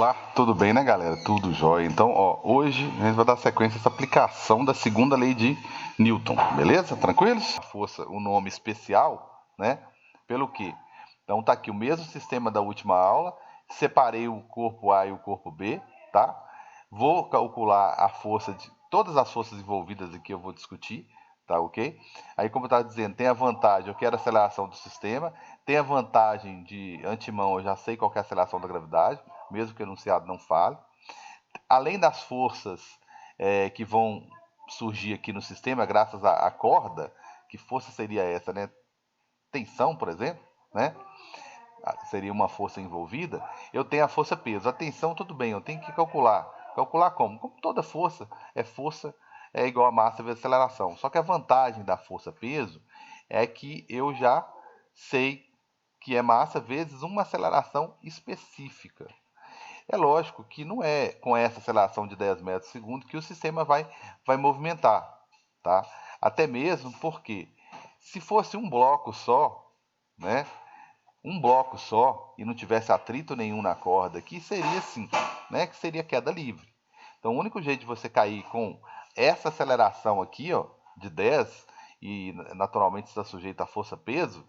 Olá, tudo bem, né, galera? Tudo jóia. Então, hoje a gente vai dar sequência a essa aplicação da segunda lei de Newton, beleza? Tranquilos? A força, o nome especial, né? Pelo quê? Então, tá aqui o mesmo sistema da última aula. Separei o corpo A e o corpo B, tá? Vou calcular a força de todas as forças envolvidas aqui, eu vou discutir, tá ok? Aí, como eu estava dizendo, tem a vantagem, eu quero a aceleração do sistema, tem a vantagem de antemão, eu já sei qual é a aceleração da gravidade, mesmo que o enunciado não fale. Além das forças que vão surgir aqui no sistema, graças à corda, que força seria essa, né? Tensão, por exemplo, né? Seria uma força envolvida. Eu tenho a força peso. A tensão, tudo bem, eu tenho que calcular. Calcular como? Como toda força é igual a massa vezes aceleração. Só que a vantagem da força peso é que eu já sei que é massa vezes uma aceleração específica. É lógico que não é com essa aceleração de 10 metros por segundo que o sistema vai movimentar, tá? Até mesmo porque se fosse um bloco só, né? Um bloco só e não tivesse atrito nenhum na corda aqui, seria assim, né? Que seria queda livre. Então o único jeito de você cair com essa aceleração aqui, ó, de 10, e naturalmente está sujeito à força-peso,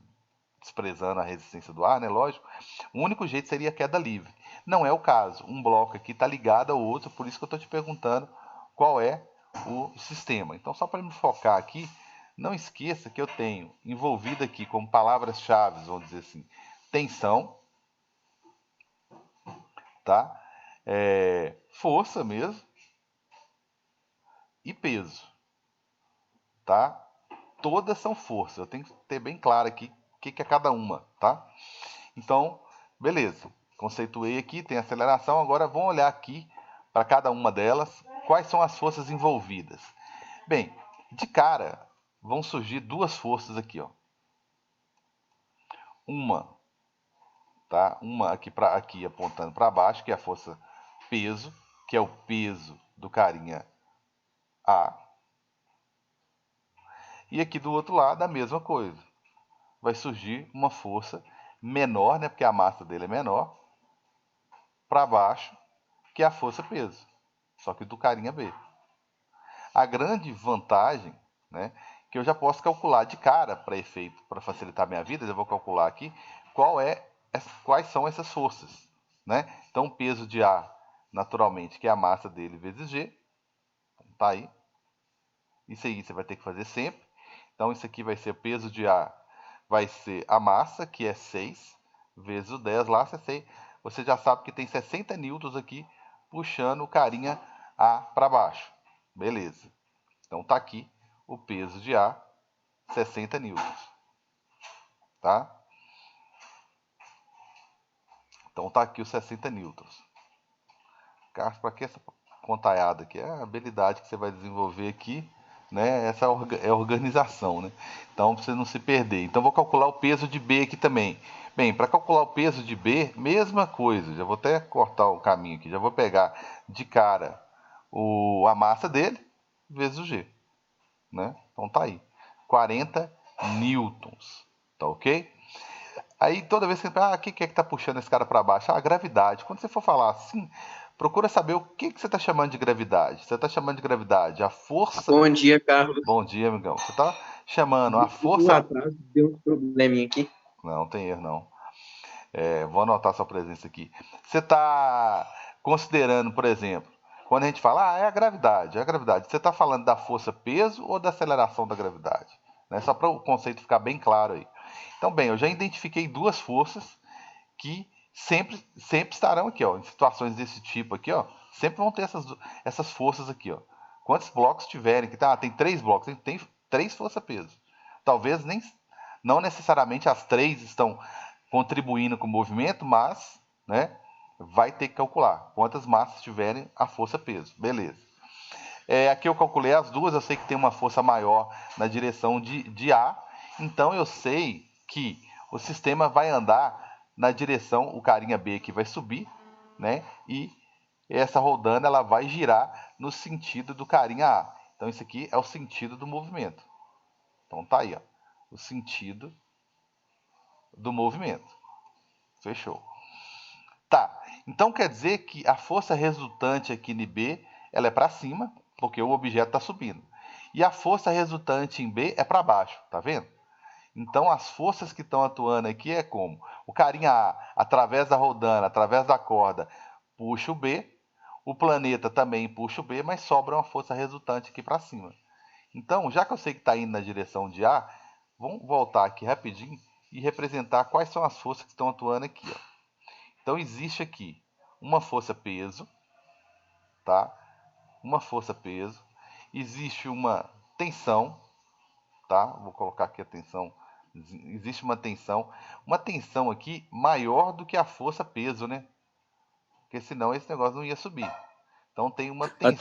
desprezando a resistência do ar, né? Lógico. O único jeito seria queda livre. Não é o caso. Um bloco aqui está ligado ao outro, por isso que eu estou te perguntando qual é o sistema. Então, só para me focar aqui, não esqueça que eu tenho envolvido aqui como palavras-chave, vamos dizer assim, tensão, tá? Força mesmo e peso, tá? Todas são forças. Eu tenho que ter bem claro aqui o que é cada uma, tá? Então, beleza. Conceituei aqui, tem aceleração. Agora vamos olhar aqui para cada uma delas. Quais são as forças envolvidas? Bem, de cara vão surgir duas forças aqui, ó. Uma, tá? Uma aqui apontando para baixo, que é a força peso, que é o peso do carinha A. E aqui do outro lado a mesma coisa. Vai surgir uma força menor, né, porque a massa dele é menor, para baixo, que é a força peso, só que do carinha B. A grande vantagem, né, que eu já posso calcular de cara para efeito, para facilitar a minha vida, eu vou calcular aqui quais são essas forças, né? Então, o peso de A, naturalmente, que é a massa dele vezes G, tá aí. Isso aí você vai ter que fazer sempre. Então, isso aqui vai ser o peso de A, vai ser a massa, que é 6, vezes o 10 lá, você já sabe que tem 60 newtons aqui, puxando o carinha A para baixo. Beleza. Então tá aqui o peso de A, 60 newtons. Tá? Então tá aqui os 60 newtons. Carlos, para que essa contaiada aqui? É a habilidade que você vai desenvolver aqui, né? Essa é a organização, né? Então, para você não se perder. Então, vou calcular o peso de B aqui também. Bem, para calcular o peso de B, mesma coisa. Já vou até cortar o caminho aqui. Já vou pegar de cara a massa dele vezes o G, né? Então tá aí. 40 newtons. Tá ok? Aí toda vez que você o que é que tá puxando esse cara para baixo? A gravidade. Quando você for falar assim, procura saber o que você está chamando de gravidade. Você está chamando de gravidade a força. Bom dia, Carlos. Bom dia, amigão. Você está chamando a Desculpa o força. atraso, deu um probleminha aqui. Não, tem erro não. Vou anotar sua presença aqui. Você está considerando, por exemplo, quando a gente fala, é a gravidade, é a gravidade. Você está falando da força peso ou da aceleração da gravidade? Né? Só para o conceito ficar bem claro aí. Então, bem, eu já identifiquei duas forças que sempre estarão aqui, ó, em situações desse tipo aqui, ó, sempre vão ter essas forças aqui, ó. Quantos blocos tiverem, que tem 3 blocos, tem 3 força-peso. Talvez não necessariamente as 3 estão contribuindo com o movimento, mas, né, vai ter que calcular quantas massas tiverem a força-peso. Beleza. Aqui eu calculei as duas, eu sei que tem uma força maior na direção de A, então eu sei que o sistema vai andar na direção, o carinha B aqui vai subir, né? E essa rodando ela vai girar no sentido do carinha A. Então isso aqui é o sentido do movimento. Então tá aí, ó, o sentido do movimento. Fechou. Tá. Então quer dizer que a força resultante aqui em B ela é para cima, porque o objeto está subindo. E a força resultante em B é para baixo, tá vendo? Então as forças que estão atuando aqui é como? O carinha A, através da rodana, através da corda, puxa o B, o planeta também puxa o B, mas sobra uma força resultante aqui para cima. Então, já que eu sei que está indo na direção de A, vamos voltar aqui rapidinho e representar quais são as forças que estão atuando aqui. Ó. Então, existe aqui uma força peso, tá? Uma força peso. Existe uma tensão, tá? Vou colocar aqui a tensão. Existe uma tensão aqui maior do que a força peso, né? Porque senão esse negócio não ia subir. Então tem uma tensão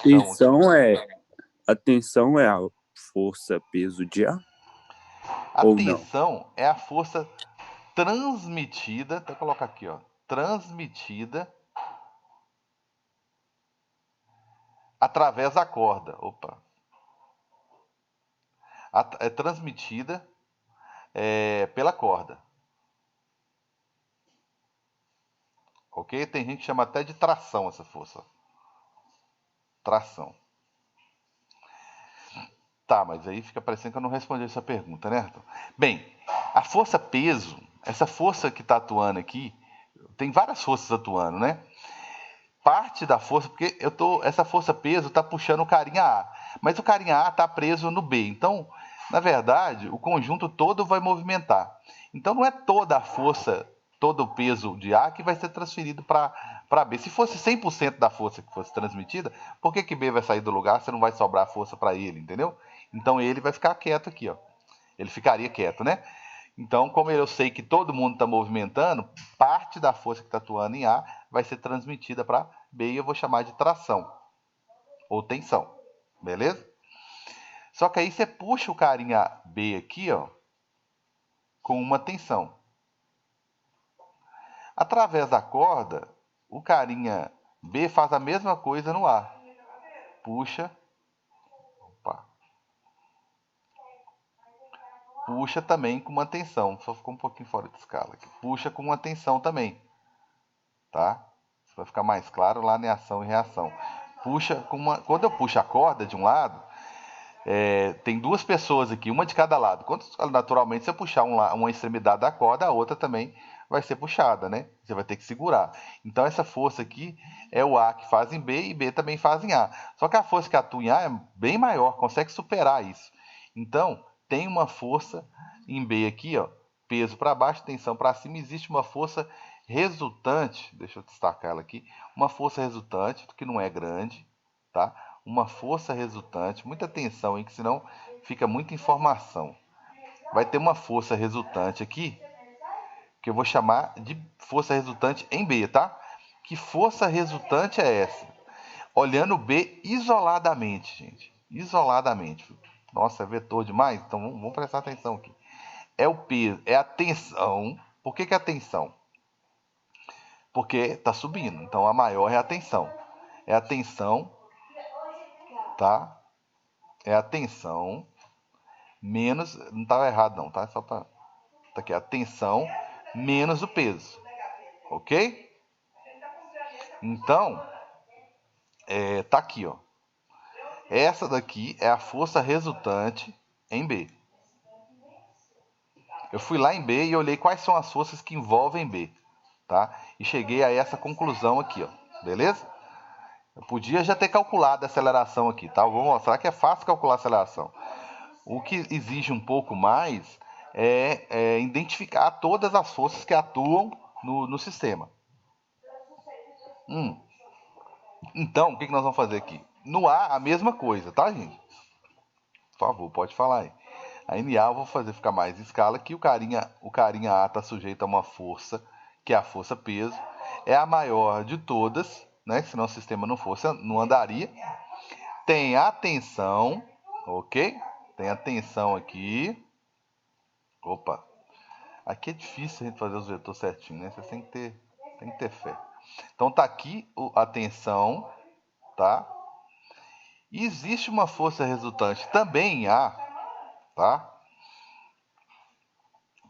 aqui. A tensão é a força peso de ar? A Ou não? tensão é a força transmitida, vou colocar aqui, ó, transmitida através da corda. Opa. É transmitida pela corda. Ok? Tem gente que chama até de tração essa força. Tração. Tá, mas aí fica parecendo que eu não respondi essa pergunta, né, Arthur? Bem, a força peso, essa força que está atuando aqui, tem várias forças atuando, né? Parte da força, porque essa força peso está puxando o carinha A, mas o carinha A está preso no B. Então, na verdade, o conjunto todo vai movimentar. Então, não é toda a força, todo o peso de A que vai ser transferido para B. Se fosse 100% da força que fosse transmitida, por que B vai sair do lugar se não vai sobrar força para ele, entendeu? Então, ele vai ficar quieto aqui, ó. Ele ficaria quieto, né? Então, como eu sei que todo mundo está movimentando, parte da força que está atuando em A vai ser transmitida para B e eu vou chamar de tração ou tensão, beleza? Só que aí você puxa o carinha B aqui, ó, com uma tensão. Através da corda, o carinha B faz a mesma coisa no A. Puxa, opa, puxa também com uma tensão. Só ficou um pouquinho fora de escala aqui. Puxa com uma tensão também, tá? Isso vai ficar mais claro lá em ação e reação. Puxa com uma. Quando eu puxo a corda de um lado, tem duas pessoas aqui, uma de cada lado. Quando naturalmente você puxar uma extremidade da corda, a outra também vai ser puxada, né? Você vai ter que segurar. Então essa força aqui é o A que faz em B e B também faz em A. Só que a força que atua em A é bem maior, consegue superar isso. Então tem uma força em B aqui, ó, peso para baixo, tensão para cima, existe uma força resultante, deixa eu destacar ela aqui, uma força resultante, que não é grande, tá? Uma força resultante, muita atenção aí, que senão fica muita informação. Vai ter uma força resultante aqui, que eu vou chamar de força resultante em B, tá? Que força resultante é essa? Olhando B isoladamente, gente. Isoladamente. Nossa, é vetor demais? Então vamos prestar atenção aqui. É o peso, é a tensão. Por que é a tensão? Porque está subindo. Então a maior é a tensão. É a tensão, tá? É a tensão menos. Não estava errado, não, tá? Só para. Tá aqui, a tensão menos o peso. Ok? Então, tá aqui, ó. Essa daqui é a força resultante em B. Eu fui lá em B e olhei quais são as forças que envolvem B, tá? E cheguei a essa conclusão aqui, ó. Beleza? Eu podia já ter calculado a aceleração aqui, tá? Eu vou mostrar que é fácil calcular a aceleração. O que exige um pouco mais é identificar todas as forças que atuam no sistema. Então, o que nós vamos fazer aqui? No A, a mesma coisa, tá, gente? Por favor, pode falar aí. Aí no A eu vou fazer ficar mais em escala que o carinha A está sujeito a uma força, que é a força peso. É a maior de todas, né? Senão o sistema não andaria. Tem a tensão, ok? Tem a tensão aqui. Opa, aqui é difícil a gente fazer os vetores certinho, né? Você tem que ter fé. Então tá aqui a tensão, tá? E existe uma força resultante também em A, tá?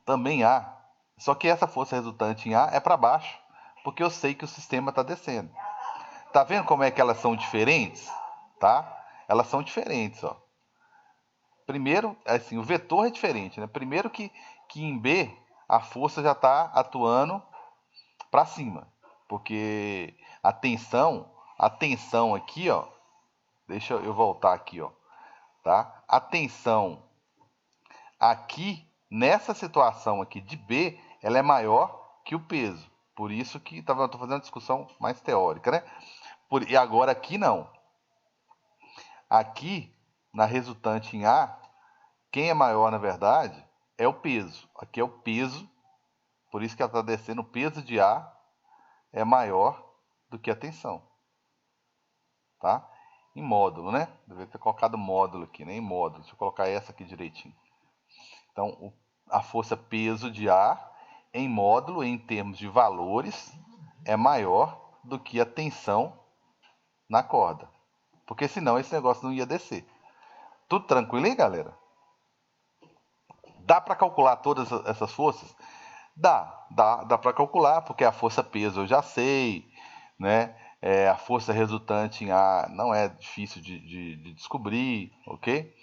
Também A. Só que essa força resultante em A é para baixo, porque eu sei que o sistema está descendo. Tá vendo como é que elas são diferentes? Tá? Elas são diferentes, ó. Primeiro, assim, o vetor é diferente, né? Primeiro que em B a força já está atuando para cima, porque a tensão aqui, ó, deixa eu voltar aqui, ó, tá? A tensão aqui nessa situação aqui de B, ela é maior que o peso. Por isso que eu tô fazendo uma discussão mais teórica, né? E agora aqui não. Aqui na resultante em A, quem é maior na verdade é o peso. Aqui é o peso, por isso que ela está descendo. O peso de A é maior do que a tensão, tá? Em módulo, né? Deve ter colocado módulo aqui, né? Em módulo. Deixa eu colocar essa aqui direitinho. Então, a força peso de A em módulo, em termos de valores, é maior do que a tensão na corda. Porque senão esse negócio não ia descer. Tudo tranquilo, hein, galera? Dá para calcular todas essas forças? Dá para calcular, porque a força peso eu já sei, né? A força resultante em A não é difícil de descobrir, ok?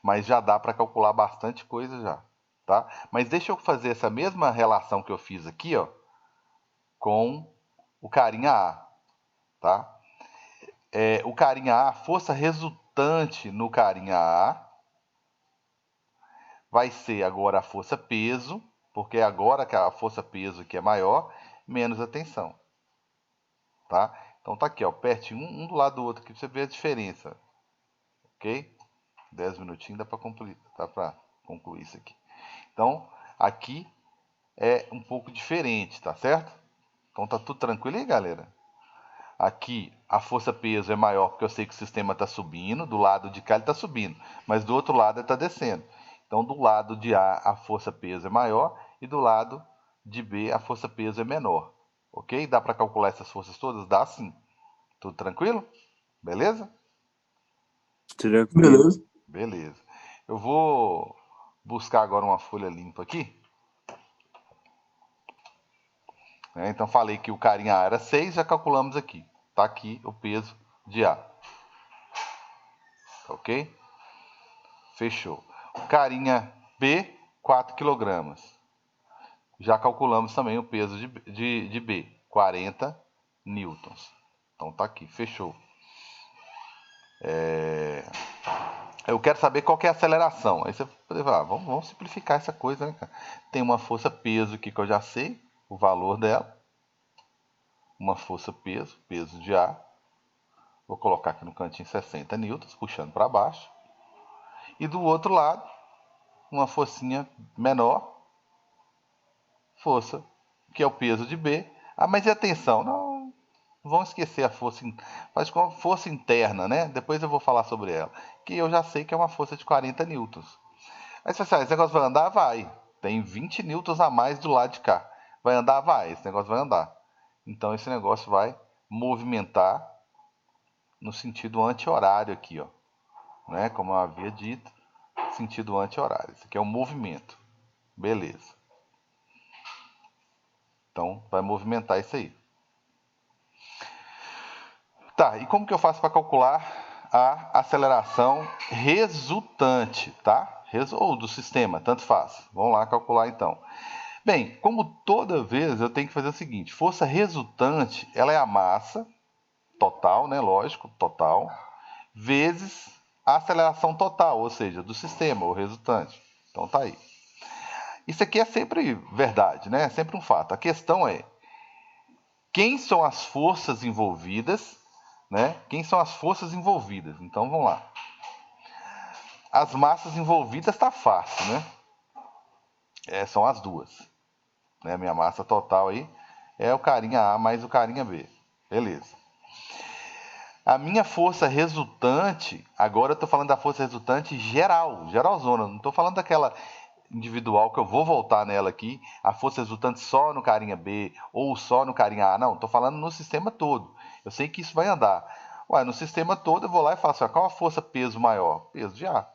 Mas já dá para calcular bastante coisa já, tá? Mas deixa eu fazer essa mesma relação que eu fiz aqui, ó, com o carinha A, tá? O carinha A, a força resultante no carinha A vai ser agora a força peso, porque agora que a força peso aqui é maior, menos a tensão, tá? Então tá aqui, ó, pertinho um do lado do outro aqui pra você ver a diferença, ok? 10 minutinhos dá para concluir isso aqui. Então aqui é um pouco diferente, tá certo? Então tá tudo tranquilo aí, galera? Aqui a força peso é maior porque eu sei que o sistema está subindo, do lado de cá ele está subindo, mas do outro lado ele está descendo. Então do lado de A a força peso é maior e do lado de B a força peso é menor. Ok? Dá para calcular essas forças todas? Dá sim. Tudo tranquilo? Beleza? Tranquilo. Beleza. Eu vou buscar agora uma folha limpa aqui. Então falei que o carinha A era 6, já calculamos aqui. Está aqui o peso de A. Ok? Fechou. O carinha B, 4 kg. Já calculamos também o peso de B, 40 newtons. Então tá aqui, fechou. Eu quero saber qual que é a aceleração. Aí você pode falar, vamos simplificar essa coisa, né, cara? Tem uma força peso aqui que eu já sei o valor dela. Uma força peso, peso de A. Vou colocar aqui no cantinho 60 newtons, puxando para baixo. E do outro lado, uma forcinha menor, força, que é o peso de B. Ah, mas e a tensão? Não, vamos esquecer a força, faz com a força interna, né? Depois eu vou falar sobre ela, que eu já sei que é uma força de 40 newtons. Aí você fala, esse negócio vai andar? Vai. Tem 20 newtons a mais do lado de cá. Vai andar? Vai. Esse negócio vai andar. Então esse negócio vai movimentar no sentido anti-horário aqui, ó. Né? Como eu havia dito, sentido anti-horário. Isso aqui é um movimento. Beleza. Então vai movimentar isso aí. Tá, e como que eu faço para calcular a aceleração resultante, tá? Ou do sistema, tanto faz. Vamos lá calcular então. Bem, como toda vez eu tenho que fazer o seguinte, força resultante, ela é a massa total, né, lógico, total, vezes a aceleração total, ou seja, do sistema, o resultante. Então tá aí. Isso aqui é sempre verdade, né? É sempre um fato. A questão é, quem são as forças envolvidas, né? Quem são as forças envolvidas? Então vamos lá. As massas envolvidas tá fácil, né? São as duas. Né? Minha massa total aí é o carinha A mais o carinha B. Beleza. A minha força resultante, agora eu estou falando da força resultante geral, geralzona. Não estou falando daquela individual que eu vou voltar nela aqui, a força resultante só no carinha B ou só no carinha A. Não, estou falando no sistema todo. Eu sei que isso vai andar. Ué, no sistema todo eu vou lá e faço, qual a força peso maior? Peso de A.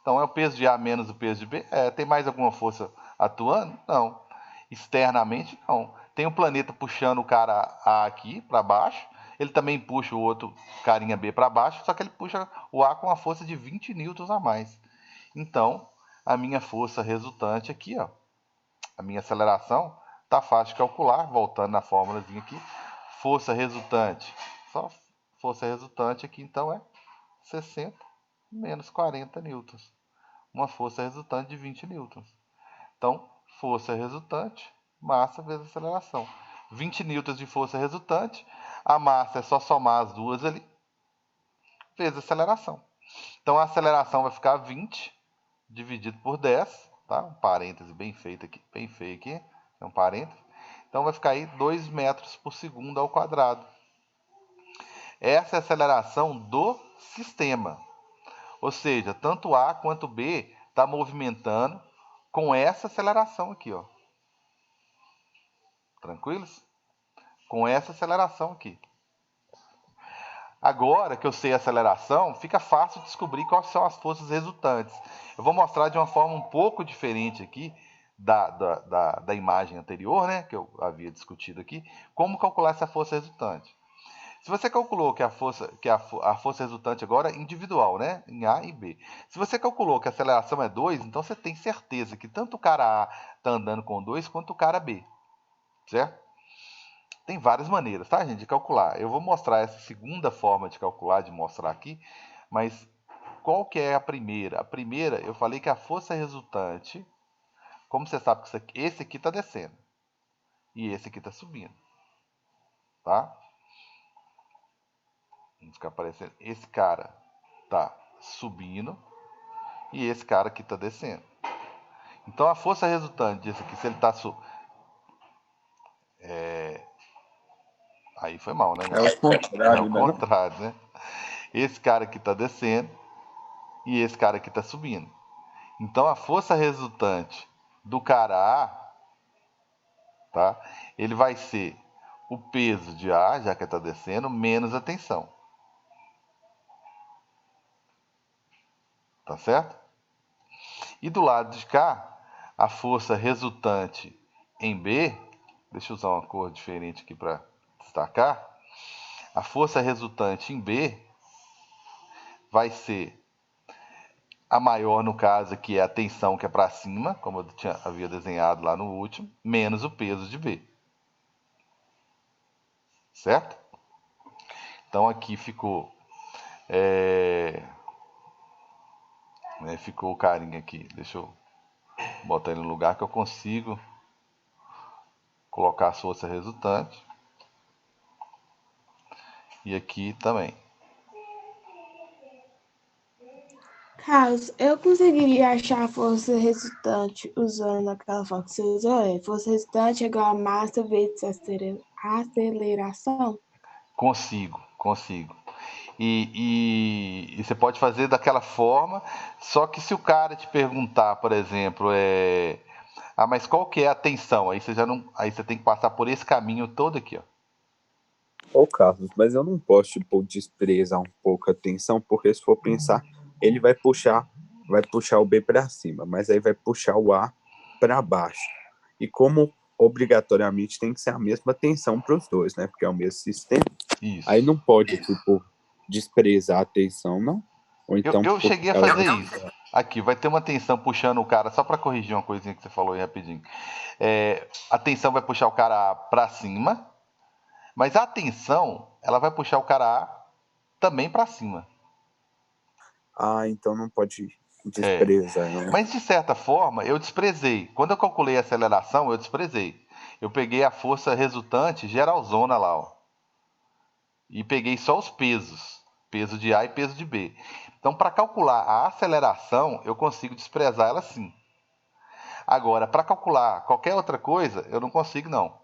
Então é o peso de A menos o peso de B? Tem mais alguma força atuando? Não. Externamente, não. tem o planeta puxando o cara A aqui para baixo, ele também puxa o outro carinha B para baixo, só que ele puxa o A com uma força de 20 newtons a mais. Então, a minha força resultante aqui, ó, a minha aceleração, tá fácil de calcular, voltando na fórmulazinha aqui, força resultante, só força resultante aqui, então é 60 menos 40 newtons, uma força resultante de 20 newtons. Então, força resultante, massa vezes aceleração. 20 newtons de força resultante, a massa é só somar as duas ali, vezes aceleração. Então, a aceleração vai ficar 20 dividido por 10, tá? Um parêntese bem feito aqui, bem feio aqui, é um parêntese. Então, vai ficar aí 2 metros por segundo ao quadrado. Essa é a aceleração do sistema. Ou seja, tanto A quanto B está movimentando com essa aceleração aqui, ó. Tranquilos? Com essa aceleração aqui. Agora que eu sei a aceleração, fica fácil descobrir quais são as forças resultantes. Eu vou mostrar de uma forma um pouco diferente aqui da imagem anterior, né, que eu havia discutido aqui, como calcular essa força resultante. Se você calculou que a força resultante agora é individual, né, em A e B. Se você calculou que a aceleração é 2, então você tem certeza que tanto o cara A está andando com 2 quanto o cara B. Certo? Tem várias maneiras, tá, gente, de calcular. Eu vou mostrar essa segunda forma de calcular, de mostrar aqui, mas qual que é a primeira? A primeira, eu falei que a força resultante, como você sabe que esse aqui está descendo e esse aqui está subindo, tá? Vamos ficar aparecendo. Esse cara está subindo e esse cara aqui está descendo. Então, a força resultante disso aqui, se ele está aí foi mal, né? É o É o contrário, né? contrário, né? Esse cara aqui está descendo e esse cara aqui está subindo. Então, a força resultante do cara A, tá? Ele vai ser o peso de A, já que está descendo, menos a tensão. Tá certo? E do lado de cá, a força resultante em B, deixa eu usar uma cor diferente aqui para destacar. A força resultante em B vai ser a maior, no caso aqui, é a tensão que é para cima, como eu havia desenhado lá no último, menos o peso de B. Certo? Então aqui ficou ficou o carinha aqui. Deixa eu botar ele no lugar que eu consigo colocar a força resultante. E aqui também. Carlos, eu conseguiria achar a força resultante usando aquela forma que você usou? Força resultante é igual a massa vezes aceleração? Consigo. E você pode fazer daquela forma, só que se o cara te perguntar, por exemplo, mas qual que é a tensão? Aí você já não, aí você tem que passar por esse caminho todo aqui, ó. Ô, Carlos, mas eu não posso, tipo, desprezar um pouco a tensão, porque se for pensar, ele vai puxar o B para cima, mas aí vai puxar o A para baixo. E como obrigatoriamente tem que ser a mesma tensão para os dois, né? Porque é o mesmo sistema. Isso. Aí não pode, tipo, desprezar a tensão, não? Ou então, Eu tipo, cheguei a fazer isso. Aqui, vai ter uma tensão puxando o cara, só para corrigir uma coisinha que você falou aí rapidinho. A tensão vai puxar o cara para cima, mas a tensão, ela vai puxar o cara A também para cima. Ah, então não pode desprezar, né? Mas de certa forma, eu desprezei. Quando eu calculei a aceleração, eu desprezei. Eu peguei a força resultante geralzona lá, ó. E peguei só os pesos. Peso de A e peso de B. Então, para calcular a aceleração, eu consigo desprezar ela sim. Agora, para calcular qualquer outra coisa, eu não consigo não.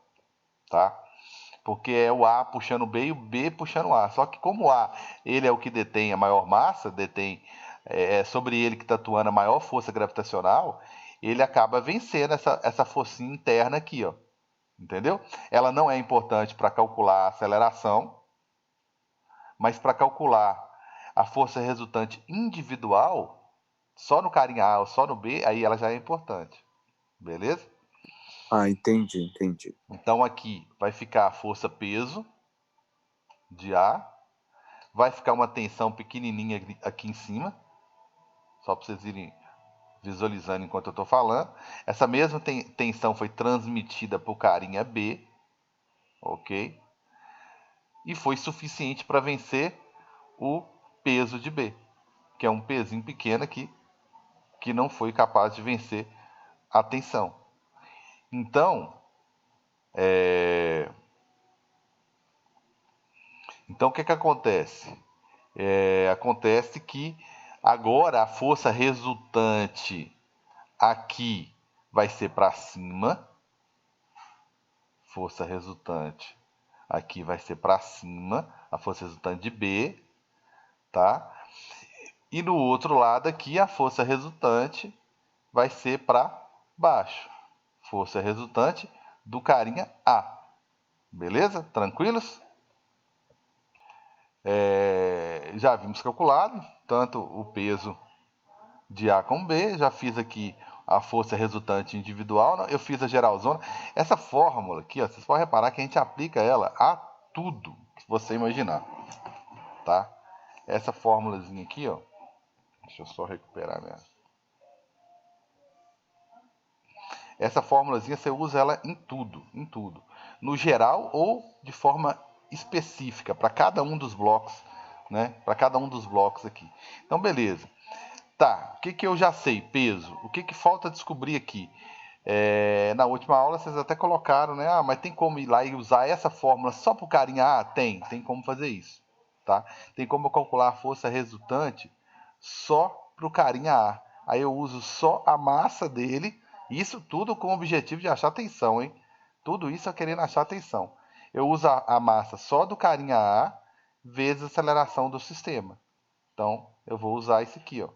Tá? Porque é o A puxando o B e o B puxando o A. Só que como o A, ele é o que detém a maior massa, sobre ele que está atuando a maior força gravitacional, ele acaba vencendo essa forcinha interna aqui, ó. Entendeu? Ela não é importante para calcular a aceleração, mas para calcular a força resultante individual, só no carinha A ou só no B, aí ela já é importante. Beleza? Ah, entendi. Então aqui vai ficar a força peso de A, vai ficar uma tensão pequenininha aqui em cima, só para vocês irem visualizando enquanto eu estou falando. Essa mesma tensão foi transmitida para o carinha B, ok? E foi suficiente para vencer o peso de B, que é um pezinho pequeno aqui, que não foi capaz de vencer a tensão. Então, o que acontece? Acontece que agora a força resultante aqui vai ser para cima. Força resultante aqui vai ser para cima, a força resultante de B, tá? E no outro lado aqui a força resultante vai ser para baixo. Força resultante do carinha A. Beleza? Tranquilos? Já vimos calculado tanto o peso de A como B. Já fiz aqui a força resultante individual. Eu fiz a geralzona. Essa fórmula aqui, ó, vocês podem reparar que a gente aplica ela a tudo que você imaginar. Tá? Essa fórmulazinha aqui, ó. Deixa eu só recuperar minha. Essa fórmulazinha você usa ela em tudo. No geral ou de forma específica para cada um dos blocos, né? Para cada um dos blocos aqui. Então, beleza. Tá, o que eu já sei? Peso. O que falta descobrir aqui? Na última aula vocês até colocaram, né? Ah, mas tem como ir lá e usar essa fórmula só para o carinha? Ah, tem como fazer isso. Tá? Tem como eu calcular a força resultante só para o carinha A. Aí eu uso só a massa dele. Isso tudo com o objetivo de achar tensão, hein? Tudo isso eu querendo achar tensão. Eu uso a massa só do carinha A vezes a aceleração do sistema. Então, eu vou usar isso aqui, ó.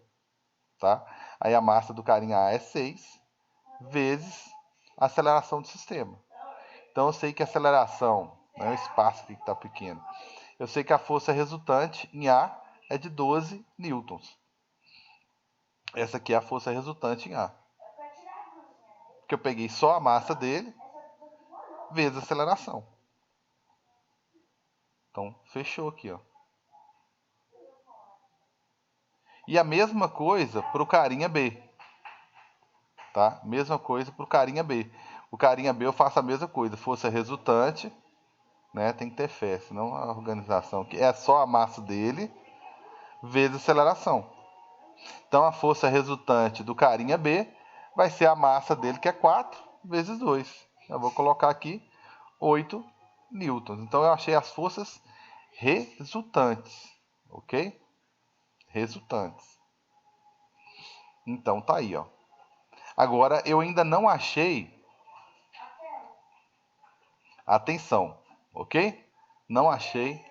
Tá? Aí a massa do carinha A é 6 vezes a aceleração do sistema. Então, eu sei que a aceleração, né, o espaço aqui que está pequeno, eu sei que a força resultante em A é de 12 newtons. Essa aqui é a força resultante em A. Porque eu peguei só a massa dele vezes a aceleração. Então, fechou aqui, ó. E a mesma coisa para o carinha B. Tá? Mesma coisa para o carinha B. O carinha B eu faço a mesma coisa. Força resultante, né? Tem que ter fé, senão a organização aqui é só a massa dele vezes a aceleração. Então, a força resultante do carinha B vai ser a massa dele, que é 4 vezes 2. Eu vou colocar aqui 8 newtons. Então, eu achei as forças resultantes, ok? Resultantes. Então, tá aí, ó. Agora, eu ainda não achei a tensão, ok? Não achei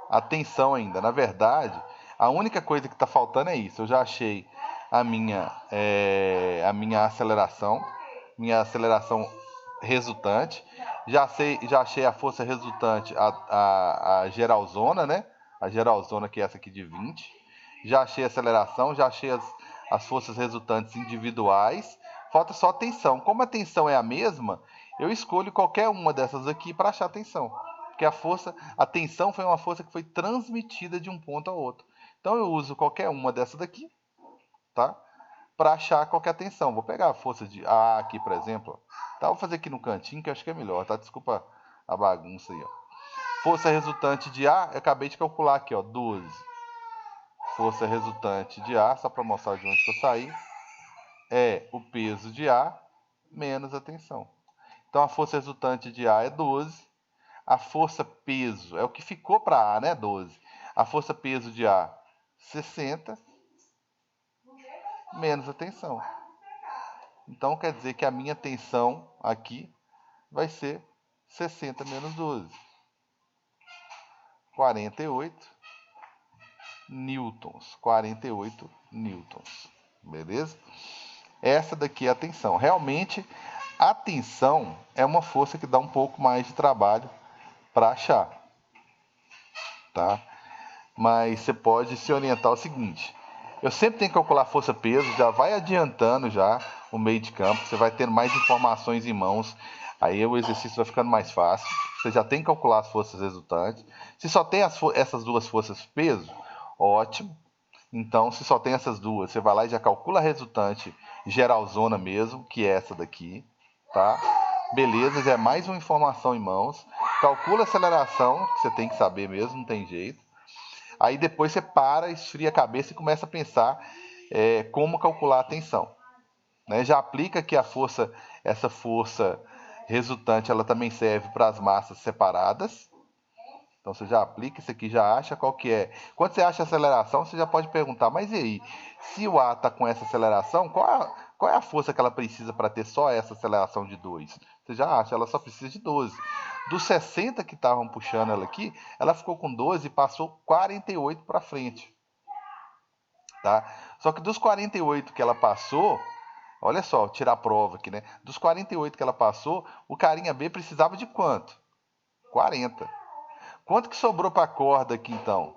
a tensão ainda. Na verdade, a única coisa que está faltando é isso. Eu já achei a minha aceleração resultante. Já achei a força resultante, a geralzona, né? A geralzona, que é essa aqui de 20. Já achei a aceleração, já achei as forças resultantes individuais. Falta só a tensão. Como a tensão é a mesma, eu escolho qualquer uma dessas aqui para achar a tensão. Porque a tensão foi uma força que foi transmitida de um ponto a outro. Então eu uso qualquer uma dessas daqui, tá? Para achar qualquer tensão. Vou pegar a força de A aqui, por exemplo. Tá? Vou fazer aqui no cantinho, que eu acho que é melhor, tá? Desculpa a bagunça aí, ó. Força resultante de A, eu acabei de calcular aqui, ó, 12. Força resultante de A, só para mostrar de onde que eu saí, é o peso de A menos a tensão. Então a força resultante de A é 12. A força peso é o que ficou para A, né? 12. A força peso de A, 60, menos a tensão. Então quer dizer que a minha tensão aqui vai ser 60 menos 12. 48 newtons. 48 newtons. Beleza? Essa daqui é a tensão. Realmente, a tensão é uma força que dá um pouco mais de trabalho para achar. Tá? Mas você pode se orientar o seguinte: eu sempre tenho que calcular força-peso, já vai adiantando já o meio de campo, você vai ter mais informações em mãos, aí o exercício vai ficando mais fácil. Você já tem que calcular as forças resultantes. Se só tem essas duas forças peso, ótimo. Então, se só tem essas duas, você vai lá e já calcula a resultante geralzona mesmo, que é essa daqui, tá? Beleza, já é mais uma informação em mãos. Calcula a aceleração, que você tem que saber mesmo, não tem jeito. Aí depois você para, esfria a cabeça e começa a pensar como calcular a tensão. Né? Já aplica que essa força resultante, ela também serve para as massas separadas. Então você já aplica isso aqui, já acha qual que é. Quando você acha a aceleração, você já pode perguntar, mas e aí? Se o A está com essa aceleração, qual é a força que ela precisa para ter só essa aceleração de 2? Você já acha, ela só precisa de 12. Dos 60 que estavam puxando ela aqui, ela ficou com 12 e passou 48 para frente. Tá? Só que dos 48 que ela passou, olha só, tirar a prova aqui, né? Dos 48 que ela passou, o carinha B precisava de quanto? 40. Quanto que sobrou para a corda aqui, então?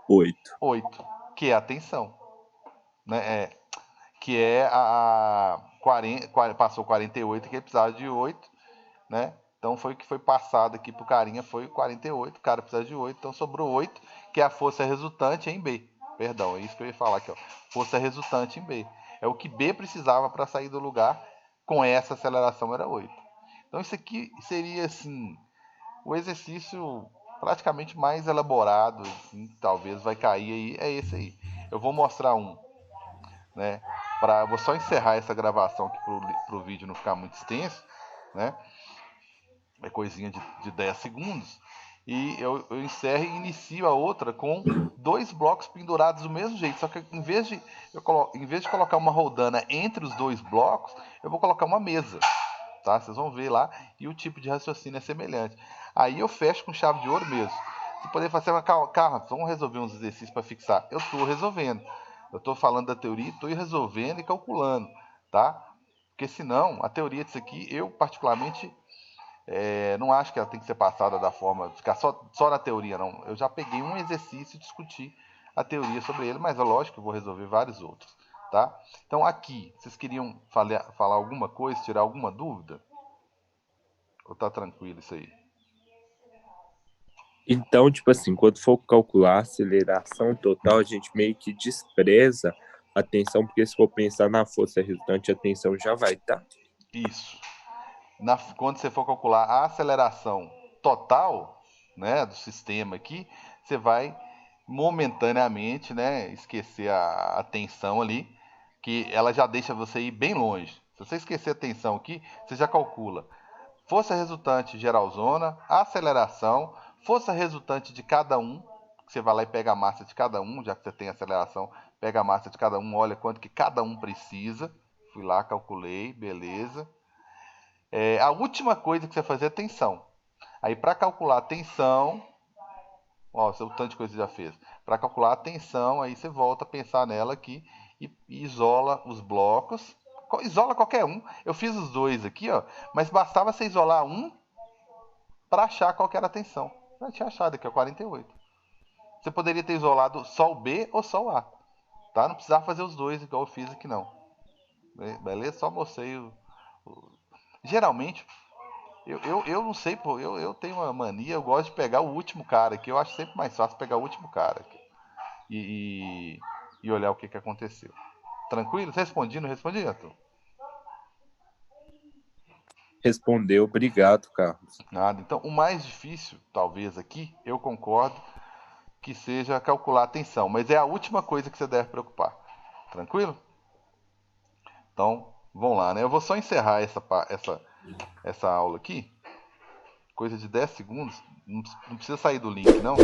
8. 8, que é a tensão. Né? Que é a 40, passou 48, que ele precisava de 8, né? Então foi o que foi passado aqui pro carinha, foi 48, o cara precisa de 8, então sobrou 8, que é a força resultante em B. Perdão, é isso que eu ia falar aqui, ó. Força resultante em B. É o que B precisava para sair do lugar, com essa aceleração era 8. Então isso aqui seria, assim, o exercício praticamente mais elaborado, assim, talvez vai cair aí, é esse aí. Eu vou mostrar um, né? Vou só encerrar essa gravação aqui para o vídeo não ficar muito extenso, né? É coisinha de 10 segundos. E eu encerro e inicio a outra com 2 blocos pendurados do mesmo jeito. Só que em vez de colocar uma roldana entre os 2 blocos, eu vou colocar uma mesa. Tá? Vocês vão ver lá. E o tipo de raciocínio é semelhante. Aí eu fecho com chave de ouro mesmo. Você poderia fazer uma Carlos, vamos resolver uns exercícios para fixar. Eu estou resolvendo. Eu estou falando da teoria, estou resolvendo e calculando. Tá? Porque senão, a teoria disso aqui, eu particularmente... não acho que ela tem que ser passada da forma, ficar só na teoria, não. Eu já peguei um exercício e discuti a teoria sobre ele, mas é lógico que eu vou resolver vários outros, tá? Então aqui, vocês queriam falar alguma coisa, tirar alguma dúvida? Ou tá tranquilo isso aí? Então, tipo assim, quando for calcular a aceleração total, a gente meio que despreza a tensão, porque se for pensar na força resultante, a tensão já vai estar. Isso. Quando você for calcular a aceleração total, né, do sistema aqui, você vai momentaneamente, né, esquecer a tensão ali, que ela já deixa você ir bem longe. Se você esquecer a tensão aqui, você já calcula força resultante geralzona, aceleração, força resultante de cada um, que você vai lá e pega a massa de cada um, já que você tem aceleração, pega a massa de cada um, olha quanto que cada um precisa. Fui lá, calculei, beleza. A última coisa que você vai fazer é tensão. Aí para calcular a tensão, ó, o tanto de coisa que você já fez. Para calcular a tensão, aí você volta a pensar nela aqui e isola os blocos. Isola qualquer um. Eu fiz os dois aqui, ó, mas bastava você isolar um para achar qual que era a tensão. Eu tinha achado aqui, ó, 48. Você poderia ter isolado só o B ou só o A, tá? Não precisava fazer os dois igual eu fiz aqui não. Beleza? Só mostrei Geralmente, eu não sei, pô, eu tenho uma mania, eu gosto de pegar o último cara aqui. Eu acho sempre mais fácil pegar o último cara aqui e olhar o que aconteceu. Tranquilo? Você respondi, não respondi, Arthur? Respondeu, obrigado, Carlos. Nada. Então, o mais difícil, talvez aqui, eu concordo, que seja calcular a tensão. Mas é a última coisa que você deve preocupar. Tranquilo? Então, vamos lá, né? Eu vou só encerrar essa aula aqui. Coisa de 10 segundos. Não precisa sair do link, não.